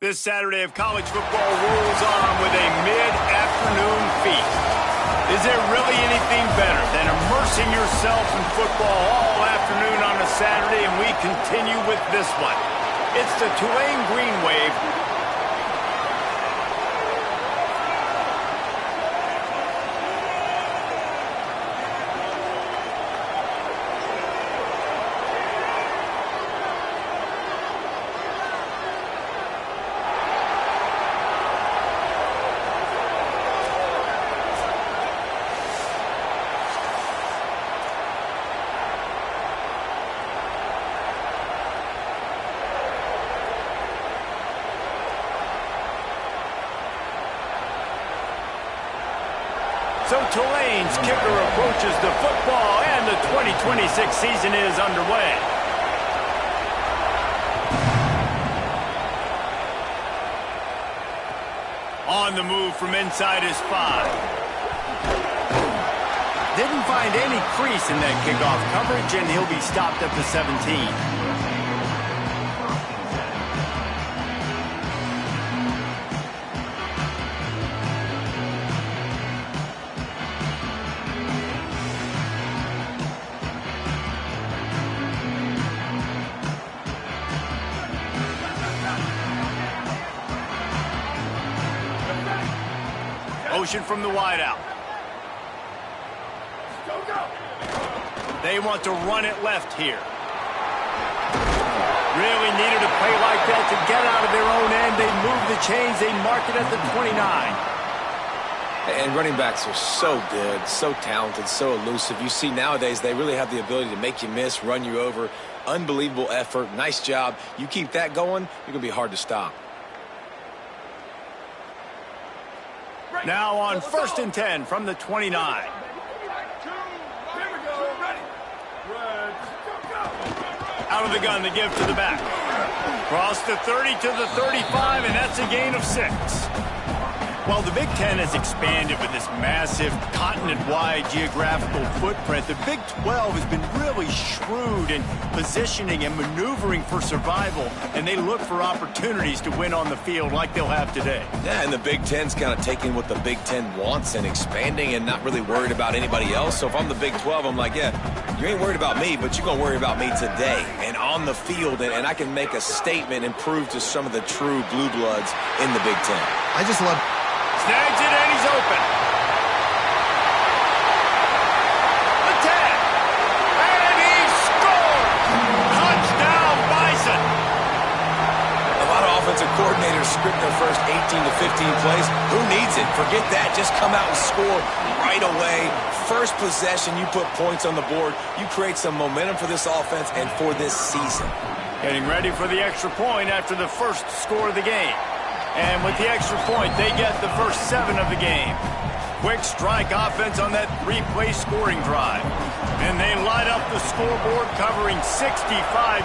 This Saturday of college football rolls on with a mid-afternoon feast. Is there really anything better than immersing yourself in football all afternoon on a Saturday, and we continue with this one? It's the Tulane Green Wave. So Tulane's kicker approaches the football, and the 2026 season is underway. On the move from inside his 5. Didn't find any crease in that kickoff coverage, and he'll be stopped at the 17. Motion from the wideout. They want to run it left here. Really needed a play like that to get out of their own end. They move the chains. They mark it at the 29. And running backs are so good, so talented, so elusive. You see nowadays they really have the ability to make you miss, run you over. Unbelievable effort. Nice job. You keep that going, you're going to be hard to stop. Now on 1st and 10 from the 29. Out of the gun, the give to the back. Cross the 30 to the 35, and that's a gain of 6. Well, the Big Ten has expanded with this massive continent-wide geographical footprint. The Big 12 has been really shrewd in positioning and maneuvering for survival, and they look for opportunities to win on the field like they'll have today. Yeah, and the Big Ten's kind of taking what the Big Ten wants and expanding and not really worried about anybody else. So if I'm the Big 12, I'm like, yeah, you ain't worried about me, but you're going to worry about me today and on the field, and I can make a statement and prove to some of the true blue bloods in the Big Ten. I just love... Snags it, and he's open. The 10. And he scores! Touchdown, Bison! A lot of offensive coordinators script their first 18 to 15 plays. Who needs it? Forget that. Just come out and score right away. First possession, you put points on the board. You create some momentum for this offense and for this season. Getting ready for the extra point after the first score of the game. And with the extra point, they get the first 7 of the game. Quick strike offense on that 3-play scoring drive. And they light up the scoreboard, covering 65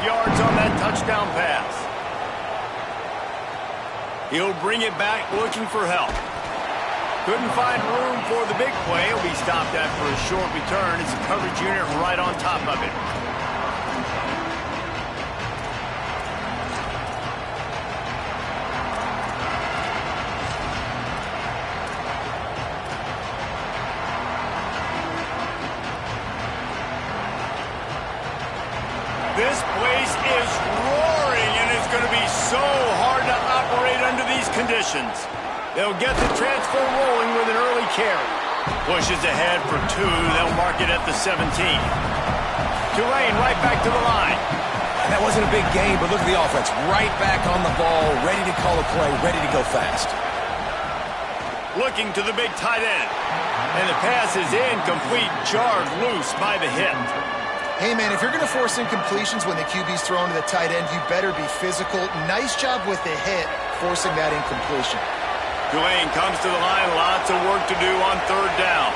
yards on that touchdown pass. He'll bring it back looking for help. Couldn't find room for the big play. He'll be stopped after a short return. It's a coverage unit right on top of it. This place is roaring, and it's going to be so hard to operate under these conditions. They'll get the transfer rolling with an early carry. Pushes ahead for 2. They'll mark it at the 17. Tulane right back to the line. That wasn't a big game, but look at the offense. Right back on the ball, ready to call a play, ready to go fast. Looking to the big tight end. And the pass is incomplete, jarred loose by the hit. Hey, man, if you're going to force incompletions when the QB's thrown to the tight end, you better be physical. Nice job with the hit, forcing that incompletion. Tulane comes to the line. Lots of work to do on 3rd down.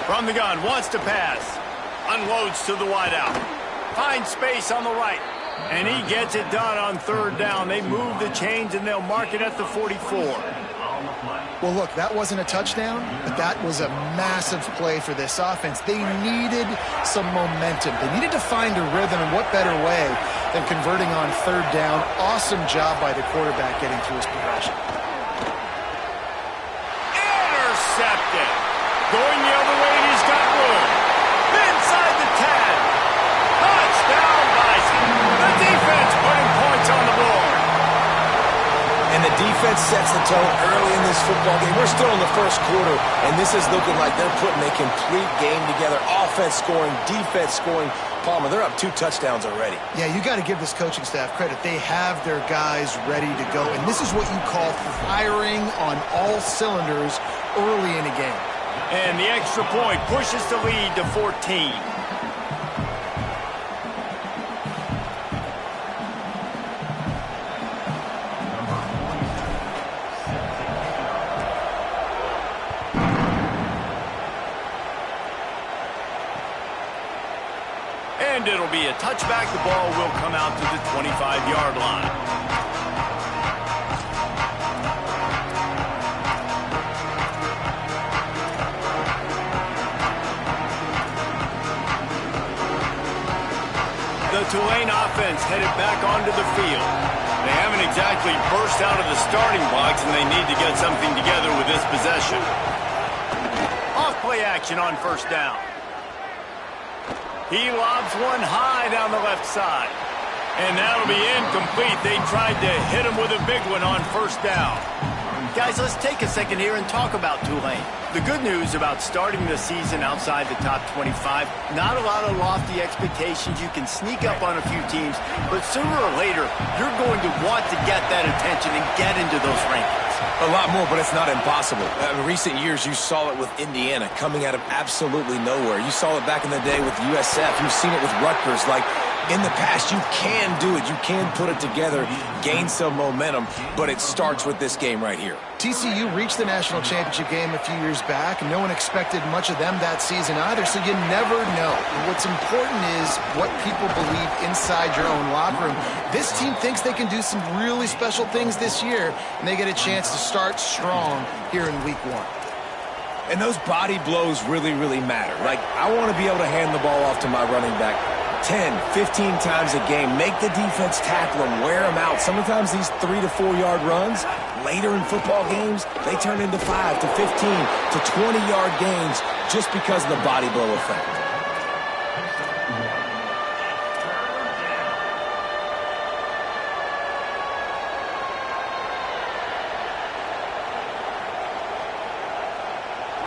From the gun, wants to pass. Unloads to the wideout. Finds space on the right. And he gets it done on third down. They move the chains, and they'll mark it at the 44. Well, look, that wasn't a touchdown, but that was a massive play for this offense. They needed some momentum. They needed to find a rhythm, and what better way than converting on third down. Awesome job by the quarterback getting through his progression. Intercepted. Going the other way, and he's got room. Inside the 10. Touchdown, Bison. The defense putting points on the board. And the defense sets the tone early in this football game. We're still in the first quarter, and this is looking like they're putting a complete game together. Offense scoring, defense scoring. Palmer, they're up 2 touchdowns already. Yeah, you got to give this coaching staff credit. They have their guys ready to go, and this is what you call firing on all cylinders early in a game. And the extra point pushes the lead to 14. And it'll be a touchback. The ball will come out to the 25-yard line. The Tulane offense headed back onto the field. They haven't exactly burst out of the starting blocks, and they need to get something together with this possession. Off-play action on first down. He lobs one high down the left side. And that'll be incomplete. They tried to hit him with a big one on first down. Guys, let's take a second here and talk about Tulane. The good news about starting the season outside the top 25, not a lot of lofty expectations. You can sneak up on a few teams, but sooner or later, you're going to want to get that attention and get into those rankings. A lot more, but it's not impossible. In recent years, you saw it with Indiana coming out of absolutely nowhere. You saw it back in the day with USF. You've seen it with Rutgers. Like, in the past, you can do it. You can put it together, gain some momentum, but it starts with this game right here. TCU reached the national championship game a few years back, and no one expected much of them that season either, so you never know. What's important is what people believe inside your own locker room. This team thinks they can do some really special things this year, and they get a chance to start strong here in week 1. And those body blows really, really matter. Like, I want to be able to hand the ball off to my running back 10, 15 times a game. Make the defense tackle them, wear them out. Sometimes these 3 to 4 yard runs, later in football games, they turn into 5 to 15 to 20 yard gains just because of the body blow effect.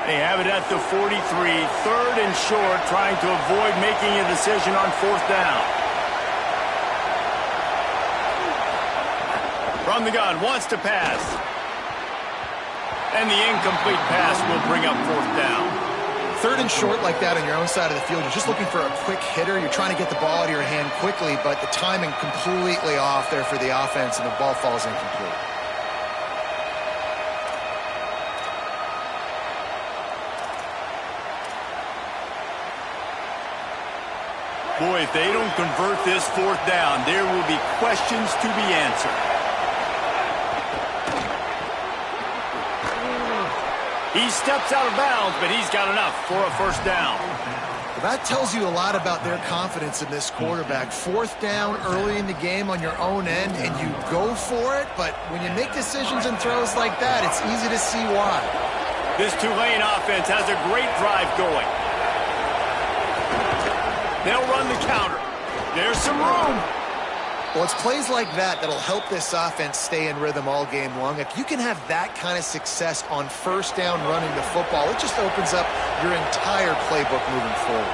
They have it at the 43, third and short, trying to avoid making a decision on fourth down. From the gun, wants to pass. And the incomplete pass will bring up fourth down. Third and short like that on your own side of the field, you're just looking for a quick hitter. You're trying to get the ball out of your hand quickly, but the timing completely off there for the offense, and the ball falls incomplete. Boy, if they don't convert this fourth down, there will be questions to be answered. He steps out of bounds, but he's got enough for a first down. Well, that tells you a lot about their confidence in this quarterback. Fourth down early in the game on your own end, and you go for it, but when you make decisions and throws like that, it's easy to see why. This Tulane offense has a great drive going. They'll run the counter. There's some room. Well, it's plays like that that'll help this offense stay in rhythm all game long. If you can have that kind of success on first down running the football, it just opens up your entire playbook moving forward.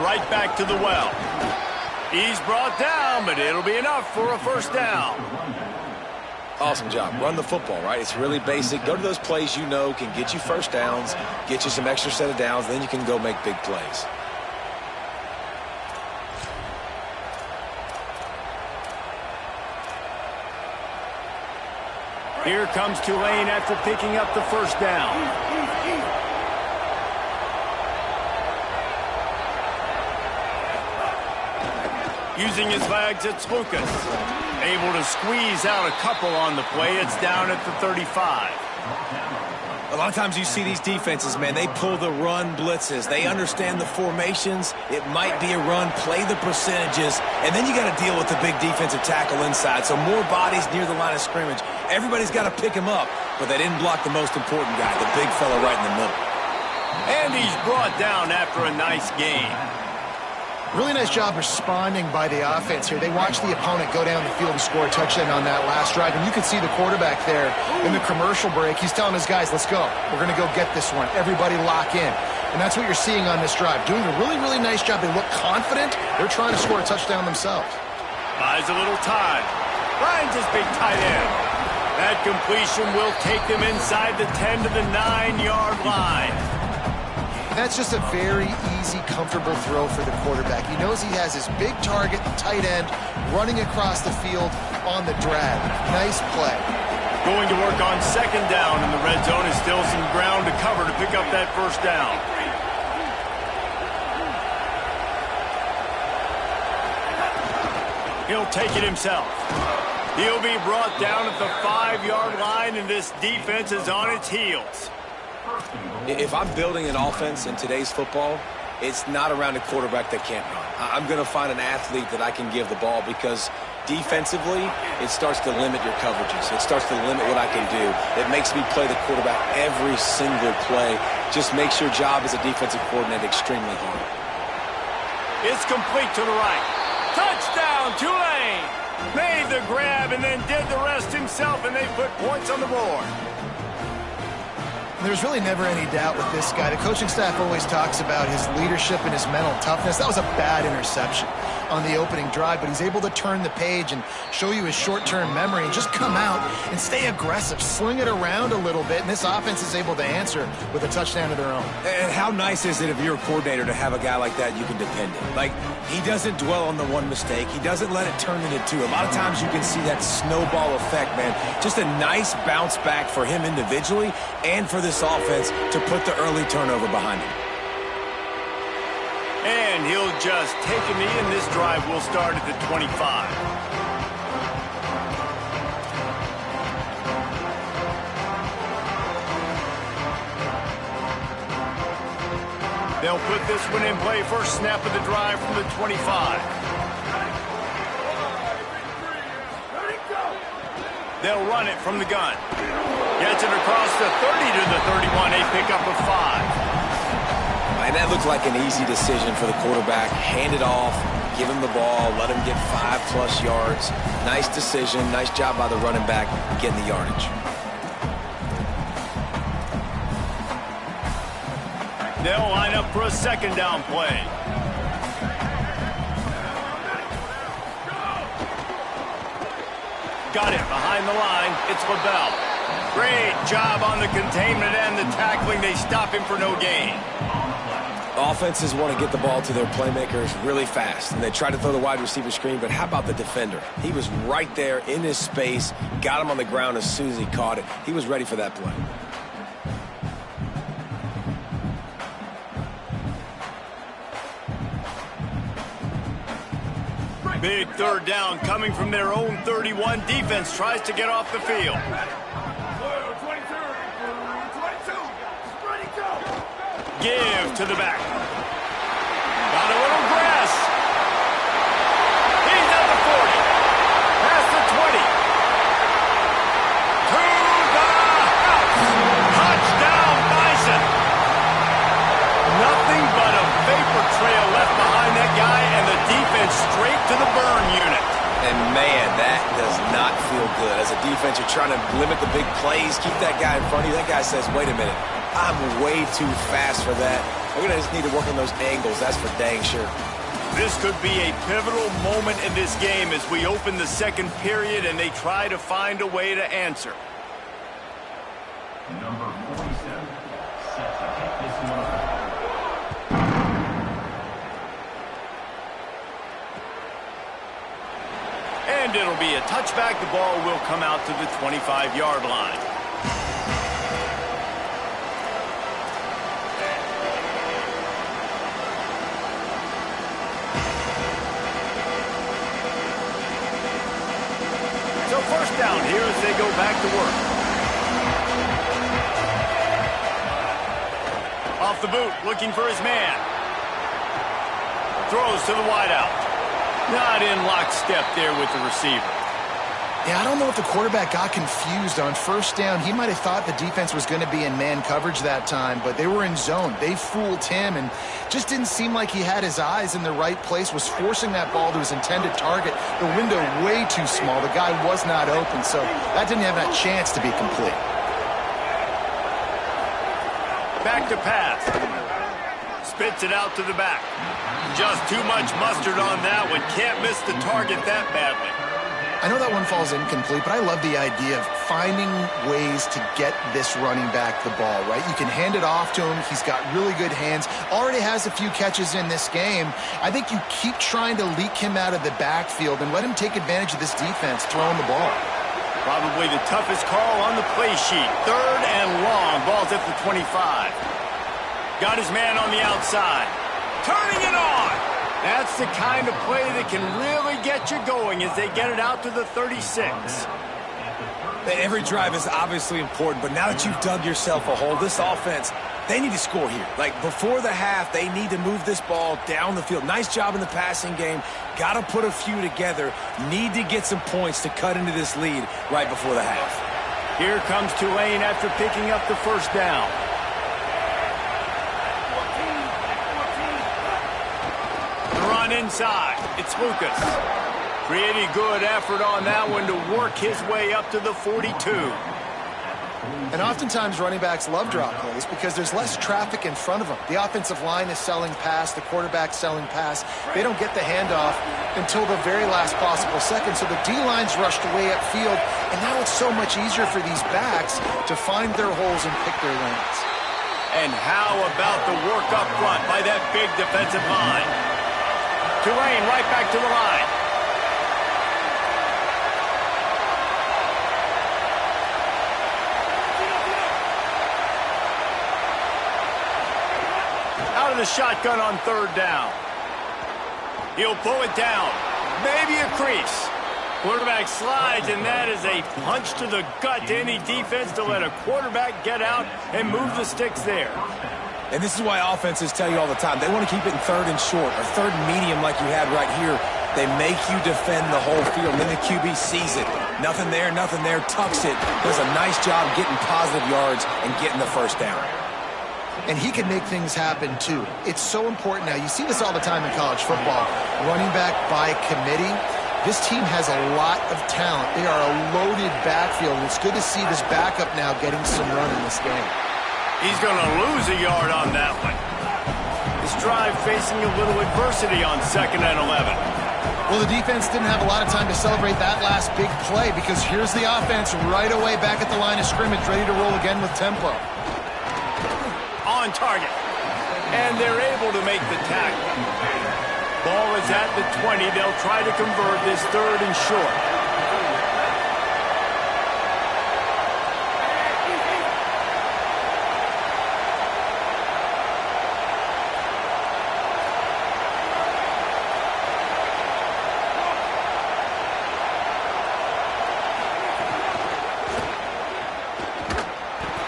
Right back to the well. He's brought down, but it'll be enough for a first down. Awesome job. Run the football, right? It's really basic. Go to those plays you know can get you first downs, get you some extra set of downs, then you can go make big plays. Here comes Tulane after picking up the first down. Using his legs, it's Lucas. Able to squeeze out a couple on the play. It's down at the 35. A lot of times you see these defenses, man, they pull the run blitzes. They understand the formations. It might be a run, play the percentages, and then you got to deal with the big defensive tackle inside. So more bodies near the line of scrimmage. Everybody's got to pick him up, but they didn't block the most important guy, the big fella right in the middle. And he's brought down after a nice gain. Really nice job responding by the offense here. They watched the opponent go down the field and score a touchdown on that last drive. And you could see the quarterback there in the commercial break. He's telling his guys, let's go. We're going to go get this one. Everybody lock in. And that's what you're seeing on this drive. Doing a really, really nice job. They look confident. They're trying to score a touchdown themselves. Buys a little time. Finds his big tight end. That completion will take them inside the 10 to the 9-yard line. That's just a very easy, comfortable throw for the quarterback. He knows he has his big target, the tight end, running across the field on the drag. Nice play. Going to work on second down in the red zone is still some ground to cover to pick up that first down. He'll take it himself. He'll be brought down at the 5-yard line, and this defense is on its heels. If I'm building an offense in today's football, it's not around a quarterback that can't run. I'm going to find an athlete that I can give the ball because defensively, it starts to limit your coverages. It starts to limit what I can do. It makes me play the quarterback every single play. Just makes your job as a defensive coordinator extremely hard. It's complete to the right. Touchdown, Tulane! Made the grab and then did the rest himself, and they put points on the board. There's really never any doubt with this guy. The coaching staff always talks about his leadership and his mental toughness. That was a bad interception on the opening drive, but he's able to turn the page and show you his short-term memory and just come out and stay aggressive, sling it around a little bit, and this offense is able to answer with a touchdown of their own. And how nice is it if you're a coordinator to have a guy like that you can depend on? Like, he doesn't dwell on the one mistake. He doesn't let it turn into two. A lot of times you can see that snowball effect, man. Just a nice bounce back for him individually and for this offense to put the early turnover behind him. And he'll just take a knee, and this drive will start at the 25. They'll put this one in play. First snap of the drive from the 25. They'll run it from the gun. Gets it across the 30 to the 31. A pickup of 5. And that looked like an easy decision for the quarterback. Hand it off, give him the ball, let him get 5+ yards. Nice decision. Nice job by the running back getting the yardage. They'll line up for a second down play. Got it behind the line. It's LaBelle. Great job on the containment and the tackling. They stop him for no gain. Offenses want to get the ball to their playmakers really fast, and they try to throw the wide receiver screen, but how about the defender? He was right there in his space, got him on the ground as soon as he caught it. He was ready for that play. Big third down coming from their own 31. Defense tries to get off the field. Give to the back. Got a little grass. He's at the 40. Past the 20. To the house. Touchdown, Bison. Nothing but a vapor trail left behind that guy, and the defense straight to the burn unit. And, man, that does not feel good. As a defense, you're trying to limit the big plays, keep that guy in front of you. That guy says, wait a minute. I'm way too fast for that. We're going to just need to work on those angles. That's for dang sure. This could be a pivotal moment in this game as we open the second period and they try to find a way to answer. Number 47, set to take this one. And it'll be a touchback. The ball will come out to the 25-yard line. So first down here as they go back to work. Off the boot, looking for his man. Throws to the wideout. Not in lockstep there with the receiver. Yeah, I don't know if the quarterback got confused on first down. He might have thought the defense was going to be in man coverage that time, but they were in zone. They fooled him and just didn't seem like he had his eyes in the right place, was forcing that ball to his intended target. The window way too small. The guy was not open, so that didn't have that chance to be complete. Back to pass. Spits it out to the back. Just too much mustard on that one. Can't miss the target that badly. I know that one falls incomplete, but I love the idea of finding ways to get this running back the ball, right? You can hand it off to him. He's got really good hands. Already has a few catches in this game. I think you keep trying to leak him out of the backfield and let him take advantage of this defense throwing the ball. Probably the toughest call on the play sheet. 3rd and long. Ball's at the 25. Got his man on the outside. Turning it on. That's the kind of play that can really get you going as they get it out to the 36. Every drive is obviously important, but now that you've dug yourself a hole, this offense, they need to score here. Like, before the half, they need to move this ball down the field. Nice job in the passing game. Got to put a few together. Need to get some points to cut into this lead right before the half. Here comes Tulane after picking up the first down. Run inside. It's Lucas. Pretty good effort on that one to work his way up to the 42. And oftentimes running backs love drop plays because there's less traffic in front of them. The offensive line is selling pass, the quarterback's selling pass. They don't get the handoff until the very last possible second. So the D-line's rushed way upfield, and now it's so much easier for these backs to find their holes and pick their lanes. And how about the work up front by that big defensive line? Tulane right back to the line. Out of the shotgun on 3rd down. He'll pull it down. Maybe a crease. Quarterback slides, and that is a punch to the gut to any defense to let a quarterback get out and move the sticks there. And this is why offenses tell you all the time, they want to keep it in 3rd and short or 3rd and medium like you had right here. They make you defend the whole field, and then the QB sees it. Nothing there, tucks it. Does a nice job getting positive yards and getting the first down. And he can make things happen, too. It's so important now. You see this all the time in college football. Running back by committee. This team has a lot of talent. They are a loaded backfield. It's good to see this backup now getting some run in this game. He's going to lose a yard on that one. This drive facing a little adversity on 2nd and 11. Well, the defense didn't have a lot of time to celebrate that last big play because here's the offense right away back at the line of scrimmage, ready to roll again with tempo. On target. And they're able to make the tackle. Ball is at the 20. They'll try to convert this 3rd and short.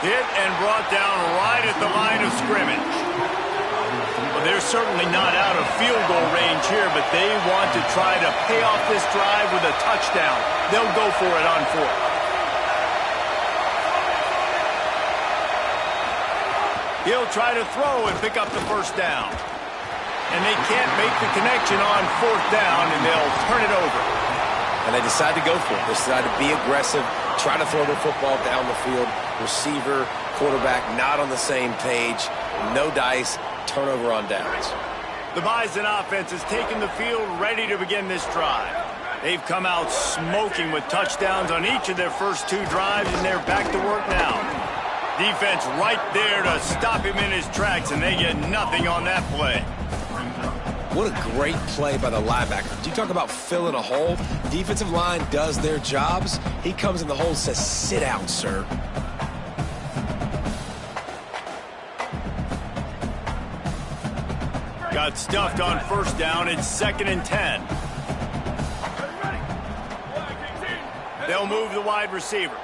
Hit and brought down right at the line of scrimmage. Well, they're certainly not out of field goal range here, but they want to try to pay off this drive with a touchdown. They'll go for it on 4th. He'll try to throw and pick up the first down. And they can't make the connection on 4th down, and they'll turn it over. And they decide to go for it. They decide to be aggressive, try to throw the football down the field. Receiver, quarterback not on the same page. No dice, turnover on downs. The Bison offense has taken the field, ready to begin this drive. They've come out smoking with touchdowns on each of their first 2 drives, and they're back to work now. Defense right there to stop him in his tracks, and they get nothing on that play. What a great play by the linebacker. You talk about filling a hole. Defensive line does their jobs. He comes in the hole and says, sit down, sir. Got stuffed on first down. It's 2nd and 10. They'll move the wide receiver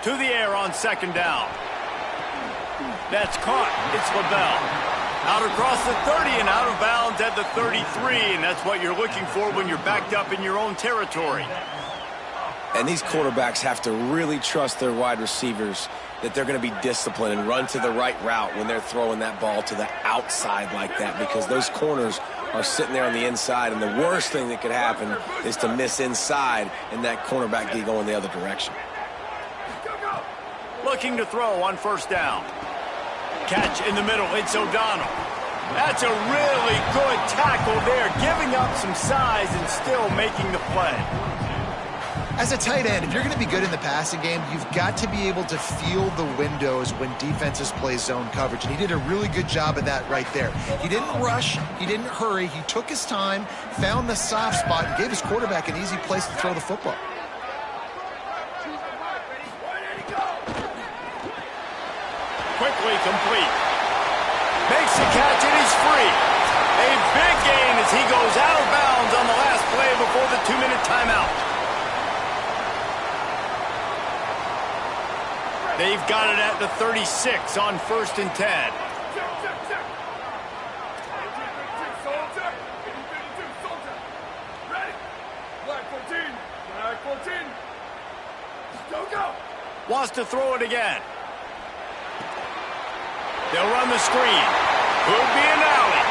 to the air on 2nd down. That's caught. It's LaBelle. Out across the 30 and out of bounds at the 33, and that's what you're looking for when you're backed up in your own territory. And these quarterbacks have to really trust their wide receivers that they're going to be disciplined and run to the right route when they're throwing that ball to the outside like that, because those corners are sitting there on the inside, and the worst thing that could happen is to miss inside and that cornerback be going the other direction. Looking to throw on first down. Catch in the middle. It's O'Donnell. That's a really good tackle there, giving up some size and still making the play. As a tight end, if you're going to be good in the passing game, you've got to be able to feel the windows when defenses play zone coverage. And he did a really good job of that right there. He didn't rush. He didn't hurry. He took his time, found the soft spot, and gave his quarterback an easy place to throw the football. Quickly complete. Makes the catch and he's free. A big gain as he goes out of bounds on the last play before the 2-minute timeout. They've got it at the 36 on 1st and 10. Wants to throw it again. They'll run the screen. Could be an alley.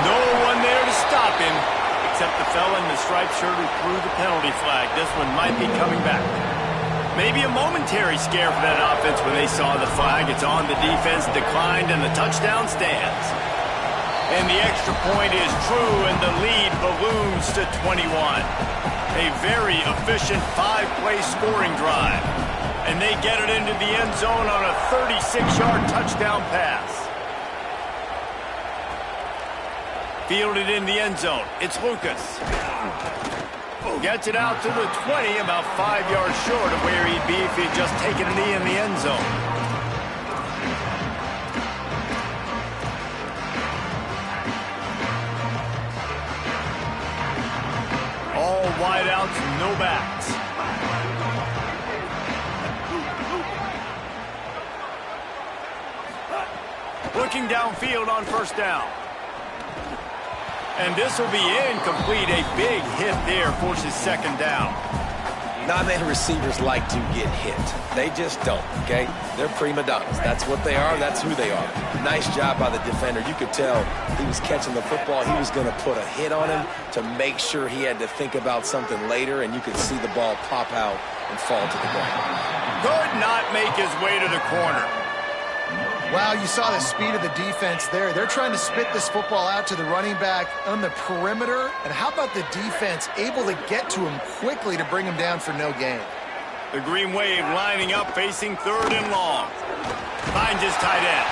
No one there to stop him, except the fella in the striped shirt who threw the penalty flag. This one might be coming back. Maybe a momentary scare for that offense when they saw the flag. It's on, the defense declined, and the touchdown stands. And the extra point is true, and the lead balloons to 21. A very efficient 5-play scoring drive. And they get it into the end zone on a 36-yard touchdown pass. Fielded in the end zone. It's Lucas. Gets it out to the 20, about 5 yards short of where he'd be if he'd just taken a knee in the end zone. All wideouts, no backs. Looking downfield on first down. And this will be incomplete. A big hit there forces 2nd down. Non-man receivers like to get hit. They just don't, okay? They're prima donnas. That's what they are. That's who they are. Nice job by the defender. You could tell he was catching the football. He was going to put a hit on him to make sure he had to think about something later, and you could see the ball pop out and fall to the ground. Could not make his way to the corner. Wow, you saw the speed of the defense there. They're trying to spit this football out to the running back on the perimeter. And how about the defense able to get to him quickly to bring him down for no gain? The Green Wave lining up, facing 3rd and long. Finds his tight end.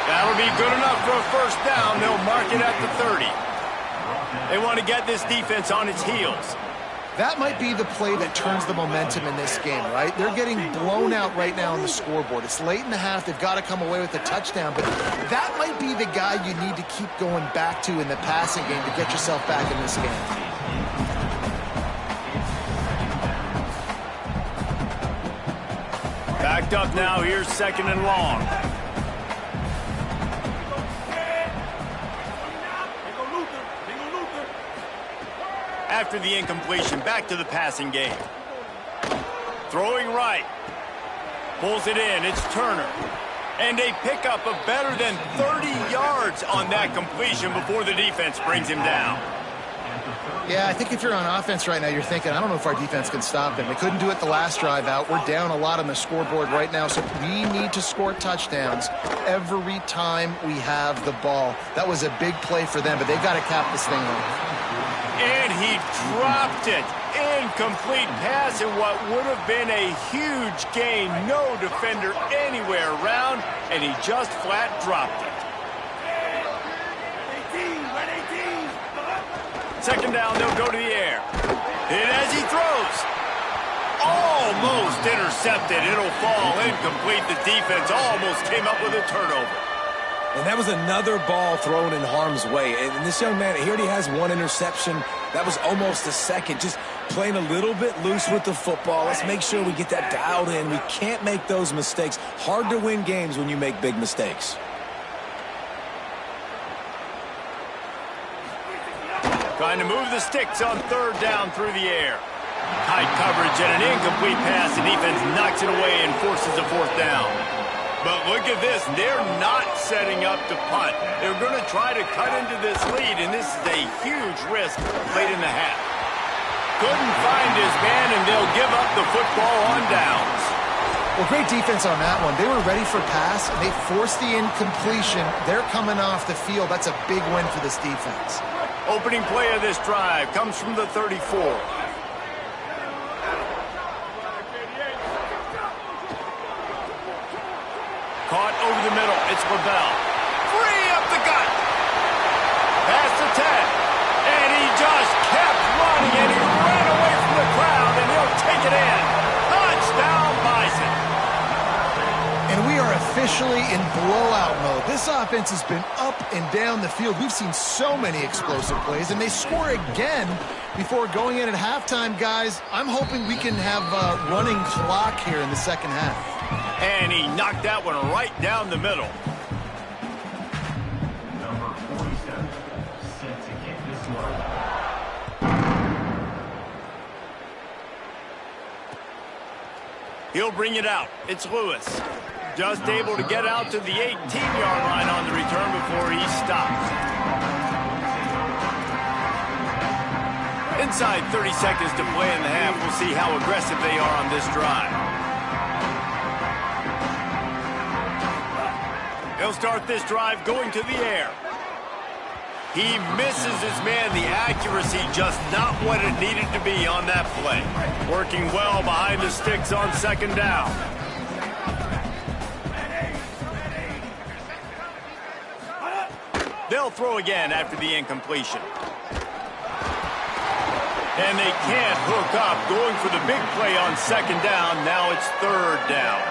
That'll be good enough for a first down. They'll mark it at the 30. They want to get this defense on its heels. That might be the play that turns the momentum in this game, right? They're getting blown out right now on the scoreboard. It's late in the half. They've got to come away with a touchdown. But that might be the guy you need to keep going back to in the passing game to get yourself back in this game. Backed up now. Here's 2nd and long. After the incompletion, back to the passing game. Throwing right. Pulls it in. It's Turner. And a pickup of better than 30 yards on that completion before the defense brings him down. Yeah, I think if you're on offense right now, you're thinking, I don't know if our defense can stop him. They couldn't do it the last drive out. We're down a lot on the scoreboard right now, so we need to score touchdowns every time we have the ball. That was a big play for them, but they've got to cap this thing off. And he dropped it. Incomplete pass in what would have been a huge gain. No defender anywhere around, and he just flat dropped it. Second down, they'll go to the air. And as he throws, almost intercepted. It'll fall incomplete. The defense almost came up with a turnover. And that was another ball thrown in harm's way. And this young man, he already has one interception. That was almost a second. Just playing a little bit loose with the football. Let's make sure we get that dialed in. We can't make those mistakes. Hard to win games when you make big mistakes. Trying to move the sticks on third down through the air. Tight coverage and an incomplete pass. The defense knocks it away and forces a fourth down. But look at this. They're not setting up to punt. They're going to try to cut into this lead, and this is a huge risk late in the half. Couldn't find his man, and they'll give up the football on downs. Well, great defense on that one. They were ready for pass, and they forced the incompletion. They're coming off the field. That's a big win for this defense. Opening play of this drive comes from the 34. Caught over the middle. It's LaBelle. Free up the gut. Past the 10. And he just kept running, and he ran away from the crowd, and he'll take it in. Touchdown, Bison. And we are officially in blowout mode. This offense has been up and down the field. We've seen so many explosive plays, and they score again before going in at halftime, guys. I'm hoping we can have a running clock here in the second half. And he knocked that one right down the middle. Number 47, set to kick this one. He'll bring it out. It's Lewis. Just able to get out to the 18-yard line on the return before he stops. Inside 30 seconds to play in the half. We'll see how aggressive they are on this drive. They'll start this drive going to the air. He misses his man. The accuracy just not what it needed to be on that play. Working well behind the sticks on second down. They'll throw again after the incompletion. And they can't hook up. Going for the big play on second down. Now it's third down.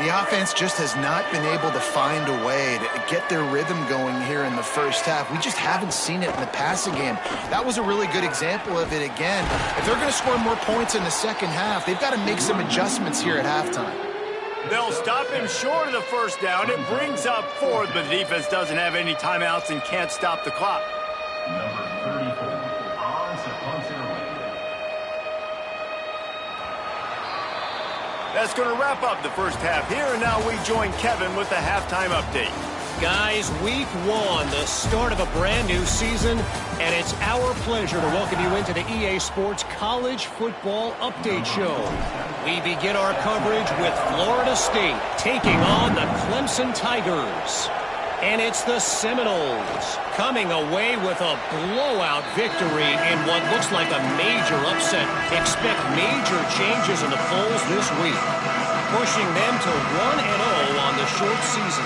The offense just has not been able to find a way to get their rhythm going here in the first half. We just haven't seen it in the passing game. That was a really good example of it again. If they're going to score more points in the second half, they've got to make some adjustments here at halftime. They'll stop him short of the first down. It brings up fourth, but the defense doesn't have any timeouts and can't stop the clock. Number 34, on to punt it away. That's going to wrap up the first half here, and now we join Kevin with the halftime update. Guys, week one, the start of a brand new season, and it's our pleasure to welcome you into the EA Sports College Football Update Show. We begin our coverage with Florida State taking on the Clemson Tigers. And it's the Seminoles coming away with a blowout victory in what looks like a major upset. Expect major changes in the polls this week, pushing them to 1-0 on the short season.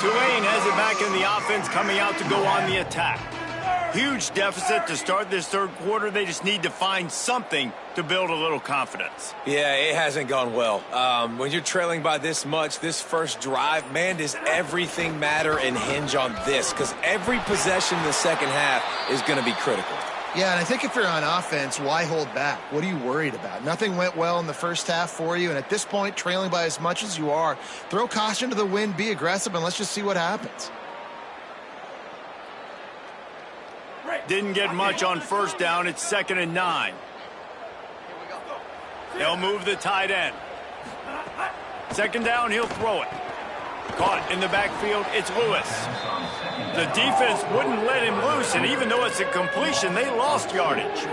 Tulane has it back in the offense, coming out to go on the attack. Huge deficit to start this third quarter. They just need to find something to build a little confidence. Yeah, it hasn't gone well. When you're trailing by this much, this first drive, man, does everything matter and hinge on this? Because every possession in the second half is going to be critical. Yeah, and I think if you're on offense, why hold back? What are you worried about? Nothing went well in the first half for you, and at this point, trailing by as much as you are, throw caution to the wind, be aggressive, and let's just see what happens. Didn't get much on first down. It's 2nd and 9. They'll move the tight end. Second down, he'll throw it. Caught in the backfield, it's Lewis. The defense wouldn't let him loose, and even though it's a completion, they lost yardage.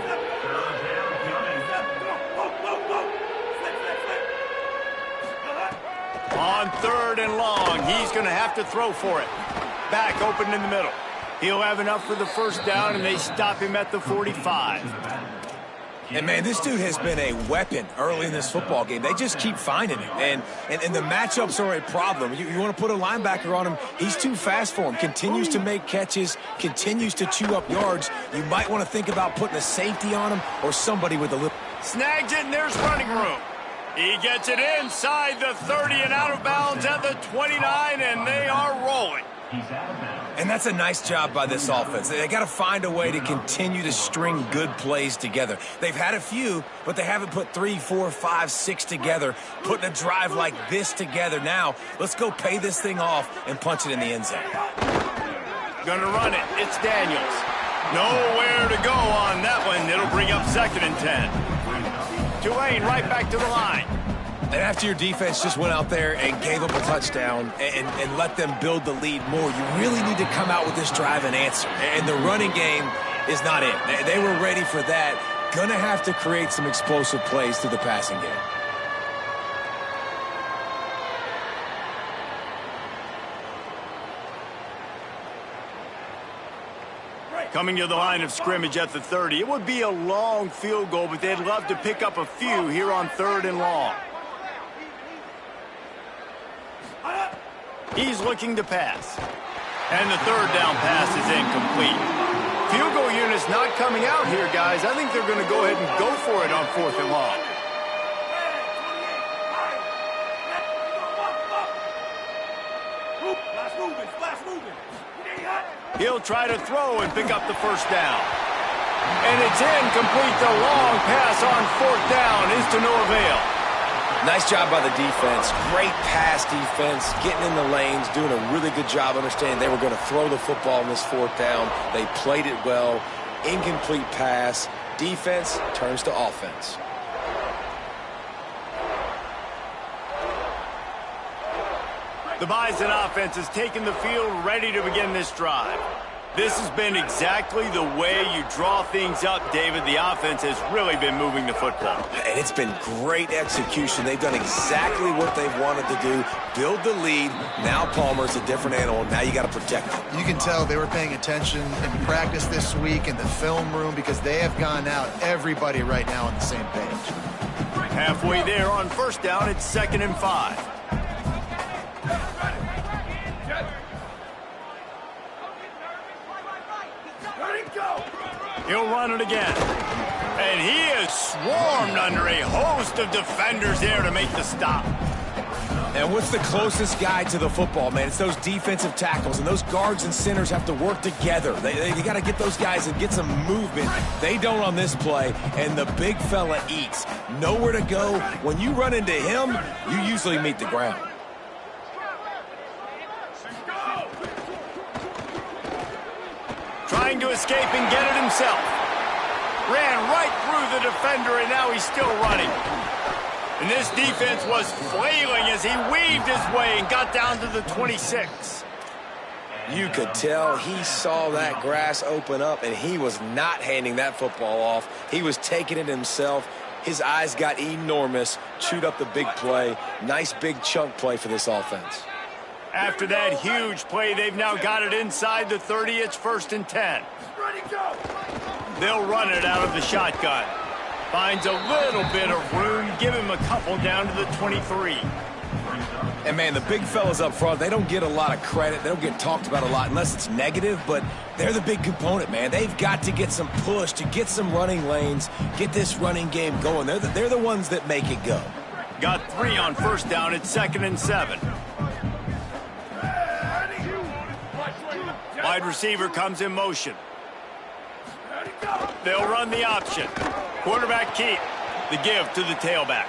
On 3rd and long, he's going to have to throw for it. Back open in the middle. He'll have enough for the first down, and they stop him at the 45. And, man, this dude has been a weapon early in this football game. They just keep finding him. And the matchups are a problem. You want to put a linebacker on him, he's too fast for him. Continues to make catches, continues to chew up yards. You might want to think about putting a safety on him or somebody with a little... Snags it, and there's running room. He gets it inside the 30 and out of bounds at the 29, and they are rolling. And that's a nice job by this offense. They got to find a way to continue to string good plays together. They've had a few, but they haven't put 3, 4, 5, 6 together. Putting a drive like this together now, let's go pay this thing off and punch it in the end zone. Gonna run it. It's Daniels. Nowhere to go on that one. It'll bring up 2nd and 10. Tulane right back to the line. And after your defense just went out there and gave up a touchdown and let them build the lead more, you really need to come out with this drive and answer. And the running game is not it. They were ready for that. Gonna have to create some explosive plays through the passing game. Coming to the line of scrimmage at the 30. It would be a long field goal, but they'd love to pick up a few here on 3rd and long. He's looking to pass. And the 3rd down pass is incomplete. Field goal unit's not coming out here, guys. I think they're going to go ahead and go for it on 4th and long. He'll try to throw and pick up the 1st down. And it's incomplete. The long pass on 4th down is to no avail. Nice job by the defense. Great pass defense, getting in the lanes, doing a really good job understanding they were going to throw the football on this 4th down. They played it well. Incomplete pass. Defense turns to offense. The Bison offense has taken the field, ready to begin this drive. This has been exactly the way you draw things up, David. The offense has really been moving the football. And it's been great execution. They've done exactly what they've wanted to do. Build the lead. Now Palmer's a different animal. Now you got to protect him. You can tell they were paying attention in practice this week in the film room because they have gone out, everybody right now on the same page. Halfway there on 1st down, it's 2nd and 5. He'll run it again. And he is swarmed under a host of defenders there to make the stop. And what's the closest guy to the football, man? It's those defensive tackles, and those guards and centers have to work together. They got to get those guys and get some movement. They don't on this play, and the big fella eats. Nowhere to go. When you run into him, you usually meet the ground. Trying to escape and get it himself. Ran right through the defender, and now he's still running. And this defense was flailing as he weaved his way and got down to the 26. You could tell he saw that grass open up, and he was not handing that football off. He was taking it himself. His eyes got enormous, chewed up the big play. Nice big chunk play for this offense. After that huge play, they've now got it inside the 30. It's 1st and 10. They'll run it out of the shotgun. Finds a little bit of room. Give him a couple down to the 23. And, man, the big fellas up front, they don't get a lot of credit. They don't get talked about a lot unless it's negative, but they're the big component, man. They've got to get some push, to get some running lanes, get this running game going. They're the ones that make it go. Got 3 on 1st down. It's 2nd and 7. Wide receiver comes in motion. They'll run the option. Quarterback keep. The give to the tailback.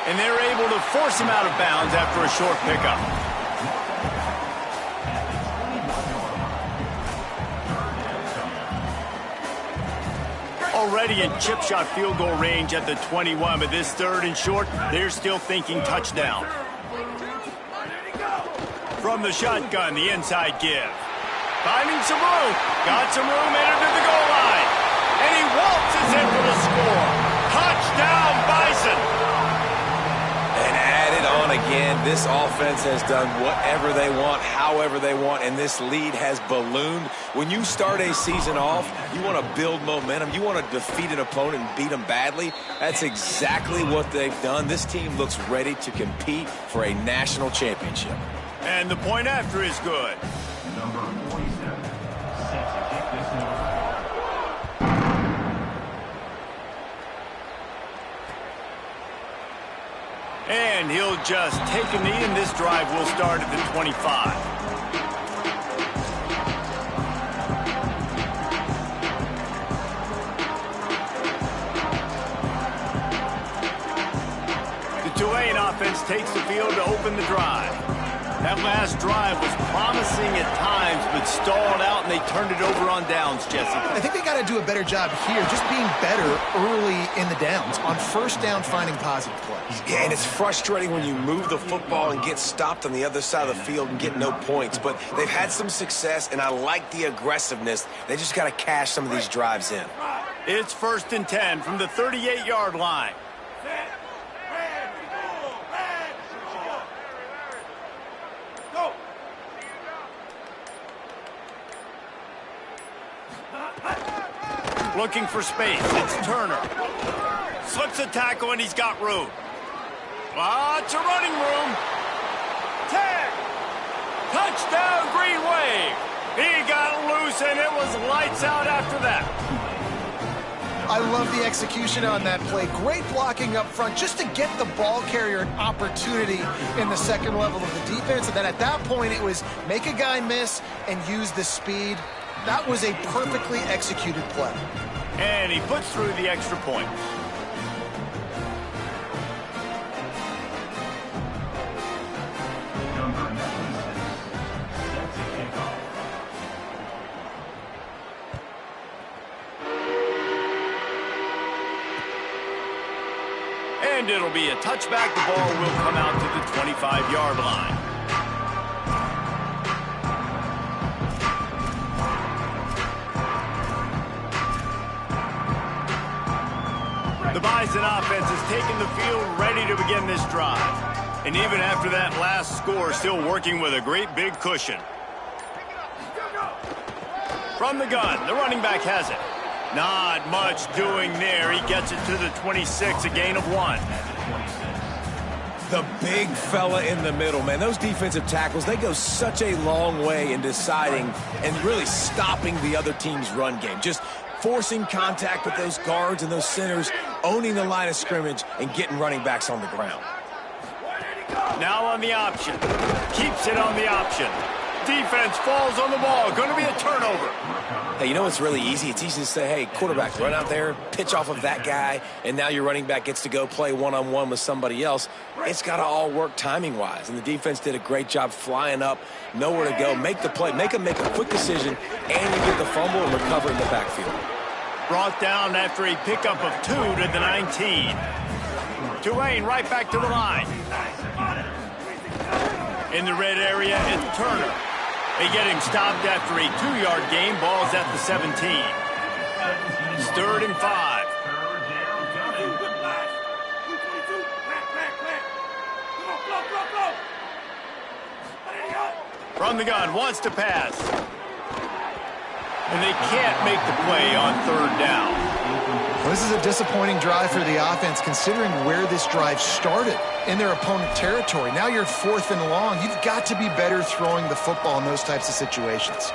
And they're able to force him out of bounds after a short pickup. Already in chip shot field goal range at the 21, but this 3rd and short, they're still thinking touchdown. From the shotgun, the inside give. Finding some room. Got some room, entered to the goal line. And he waltzes in for the score. Touchdown, Bison. And added on on again. This offense has done whatever they want, however they want, and this lead has ballooned. When you start a season off, you want to build momentum. You want to defeat an opponent and beat them badly. That's exactly what they've done. This team looks ready to compete for a national championship. And the point after is good. Number 47, set to kick this one. And he'll just take a knee, and this drive will start at the 25. The Tulane offense takes the field to open the drive. That last drive was promising at times, but stalled out, and they turned it over on downs, Jesse. I think they got to do a better job here, just being better early in the downs. On first down, finding positive plays. Yeah, and it's frustrating when you move the football and get stopped on the other side of the field and get no points. But they've had some success, and I like the aggressiveness. They just got to cash some of these drives in. It's 1st and 10 from the 38-yard line. Looking for space. It's Turner. Slips a tackle, and he's got room. Lots of running room. 10. Touchdown, Green Wave. He got loose, and it was lights out after that. I love the execution on that play. Great blocking up front just to get the ball carrier an opportunity in the second level of the defense. And then at that point, it was make a guy miss and use the speed. That was a perfectly executed play. And he puts through the extra point. Number 96, set to kick off. And it'll be a touchback. The ball will come out to the 25-yard line. The Bison offense has taken the field, ready to begin this drive. And even after that last score, still working with a great big cushion. From the gun, the running back has it. Not much doing there. He gets it to the 26, a gain of 1. The big fella in the middle, man. Those defensive tackles, they go such a long way in deciding and really stopping the other team's run game. Just forcing contact with those guards and those centers, owning the line of scrimmage, and getting running backs on the ground. Now on the option. Keeps it on the option. Defense falls on the ball. Going to be a turnover. Hey, you know what's really easy? It's easy to say, hey, quarterback, run out there, pitch off of that guy, and now your running back gets to go play one-on-one with somebody else. It's got to all work timing-wise, and the defense did a great job flying up, nowhere to go, make the play, make a quick decision, and you get the fumble and recover in the backfield. Brought down after a pickup of 2 to the 19. Tulane right back to the line. In the red area, it's Turner. They get him stopped after a 2-yard gain. Ball's at the 17. It's 3rd and 5. From the gun, wants to pass. And they can't make the play on 3rd down. Well, this is a disappointing drive for the offense, considering where this drive started in their opponent territory. Now you're 4th and long. You've got to be better throwing the football in those types of situations.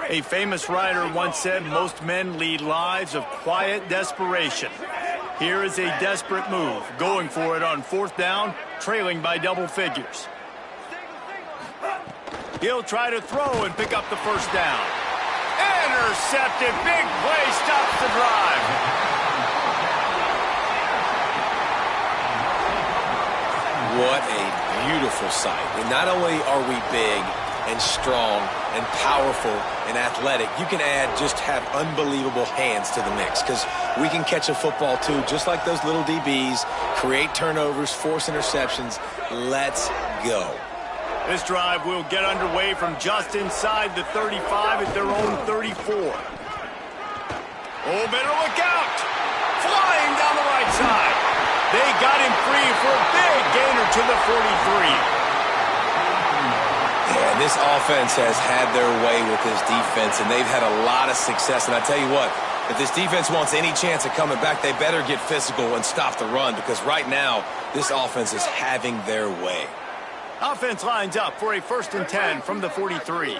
A famous writer once said, most men lead lives of quiet desperation. Here is a desperate move, going for it on 4th down, trailing by double figures. He'll try to throw and pick up the 1st down. Intercepted, big play, stops the drive. What a beautiful sight. And not only are we big and strong and powerful and athletic, you can just have unbelievable hands to the mix, because we can catch a football too, just like those little DBs, create turnovers, force interceptions. Let's go. This drive will get underway from just inside the 35 at their own 34. Oh, better look out. Flying down the right side. They got him free for a big gainer to the 43. Yeah, this offense has had their way with this defense, and they've had a lot of success. And I tell you what, if this defense wants any chance of coming back, they better get physical and stop the run, because right now, this offense is having their way. Offense lines up for a 1st and 10 from the 43.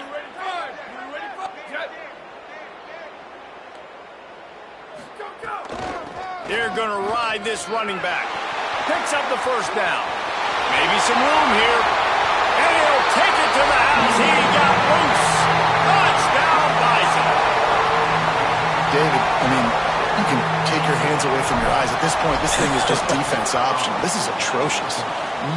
They're going to ride this running back. Picks up the 1st down. Maybe some room here. And he'll take it to the house. He got loose. Touchdown, Bison. David, I mean, you can take your hands away from your eyes. At this point, this thing is just defense optional. This is atrocious.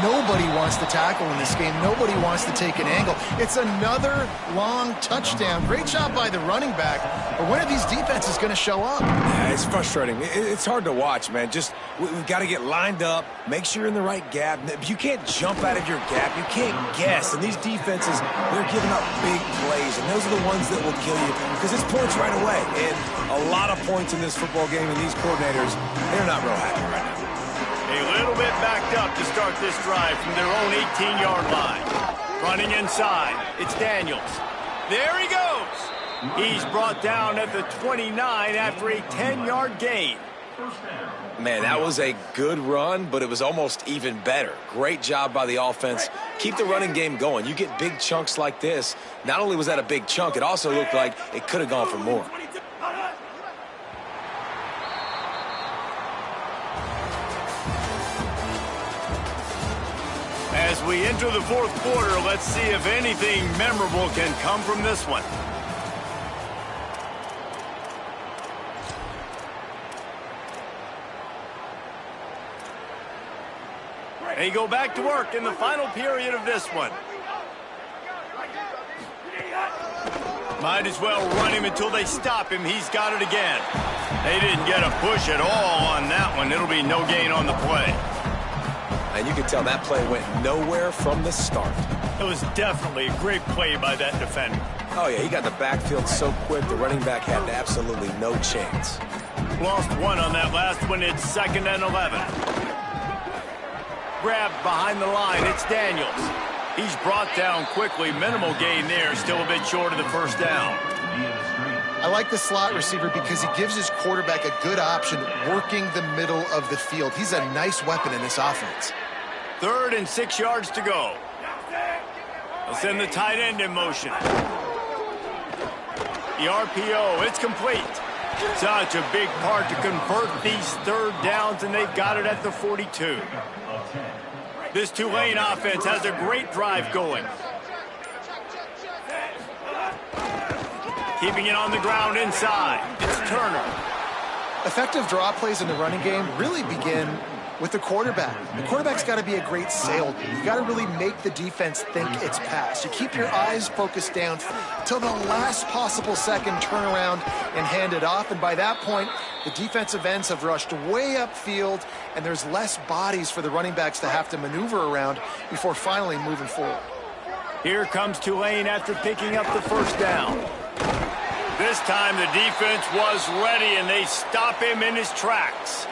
Nobody wants to tackle in this game. Nobody wants to take an angle. It's another long touchdown. Great job by the running back. But when are these defenses going to show up? Yeah, it's frustrating. It's hard to watch, man. Just, we've got to get lined up, make sure you're in the right gap. You can't jump out of your gap. You can't guess. And these defenses, they're giving up big plays, and those are the ones that will kill you, because it's points right away. And a lot of points in this football game, and these coordinators, they're not real happy right now. A little bit backed up to start this drive from their own 18-yard line. Running inside, it's Daniels. There he goes. He's brought down at the 29 after a 10-yard gain. Man, that was a good run, but it was almost even better. Great job by the offense. Keep the running game going. You get big chunks like this. Not only was that a big chunk, it also looked like it could have gone for more. As we enter the 4th quarter, let's see if anything memorable can come from this one. They go back to work in the final period of this one. Might as well run him until they stop him. He's got it again. They didn't get a push at all on that one. It'll be no gain on the play. And you can tell that play went nowhere from the start. It was definitely a great play by that defender. Oh, yeah, he got the backfield so quick, the running back had absolutely no chance. Lost one on that last one. It's 2nd and 11. Grabbed behind the line. It's Daniels. He's brought down quickly. Minimal gain there. Still a bit short of the 1st down. I like the slot receiver because he gives his quarterback a good option working the middle of the field. He's a nice weapon in this offense. 3rd and 6 yards to go. They'll send the tight end in motion. The RPO, it's complete. Such a big part to convert these 3rd downs, and they've got it at the 42. This Tulane offense has a great drive going. Keeping it on the ground inside. It's Turner. Effective draw plays in the running game really begin with the quarterback. The quarterback's got to be a great salesman. You got to really make the defense think it's pass. You keep your eyes focused down till the last possible second, turn around and hand it off. And by that point, the defensive ends have rushed way upfield, and there's less bodies for the running backs to have to maneuver around before finally moving forward. Here comes Tulane after picking up the 1st down. This time the defense was ready, and they stop him in his tracks.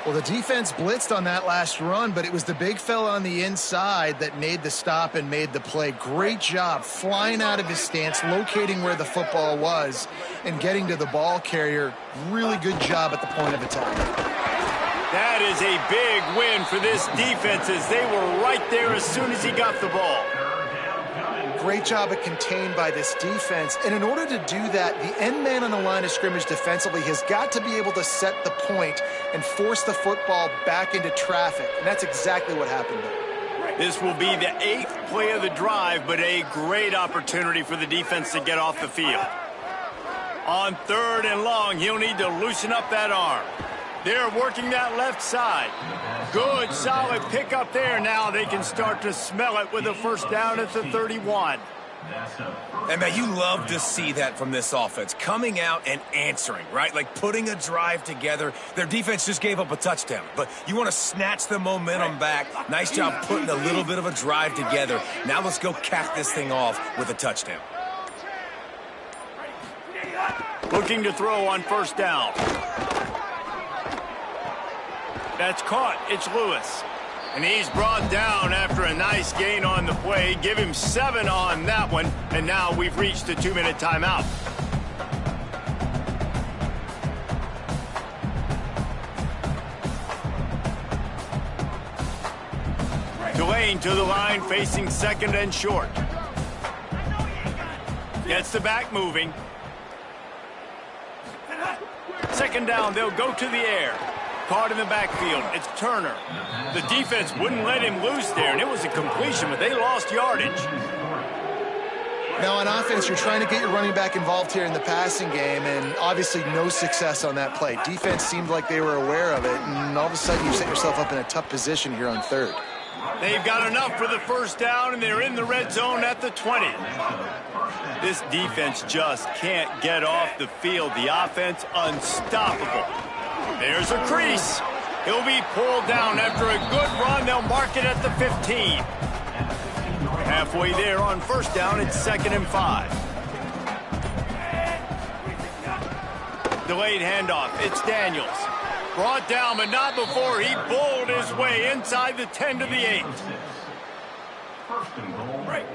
Well, the defense blitzed on that last run, but it was the big fella on the inside that made the stop and made the play. Great job flying out of his stance, locating where the football was, and getting to the ball carrier. Really good job at the point of attack. That is a big win for this defense, as they were right there as soon as he got the ball. Great job at contained by this defense. And in order to do that, the end man on the line of scrimmage defensively has got to be able to set the point and force the football back into traffic. And that's exactly what happened there. This will be the 8th play of the drive, but a great opportunity for the defense to get off the field. On 3rd and long, he'll need to loosen up that arm. They're working that left side. Good, solid pickup there. Now they can start to smell it with a 1st down at the 31. And, man, you love to see that from this offense. Coming out and answering, right? Like putting a drive together. Their defense just gave up a touchdown. But you want to snatch the momentum back. Nice job putting a little bit of a drive together. Now let's go cap this thing off with a touchdown. Looking to throw on first down. That's caught. It's Lewis. And he's brought down after a nice gain on the play. Give him 7 on that one. And now we've reached the 2-minute timeout. Delaying to the line, facing second and short. Gets the back moving. Second down, they'll go to the air. Caught in the backfield. It's Turner. The defense wouldn't let him loose there, and it was a completion, but they lost yardage. Now, on offense, you're trying to get your running back involved here in the passing game, and obviously no success on that play. Defense seemed like they were aware of it, and all of a sudden you set yourself up in a tough position here on third. They've got enough for the first down, and they're in the red zone at the 20. This defense just can't get off the field. The offense unstoppable. There's a crease. He'll be pulled down after a good run. They'll mark it at the 15. Halfway there on first down, it's 2nd and 5. Delayed handoff. It's Daniels. Brought down, but not before he bowled his way inside the 10 to the 8. First and goal. Right.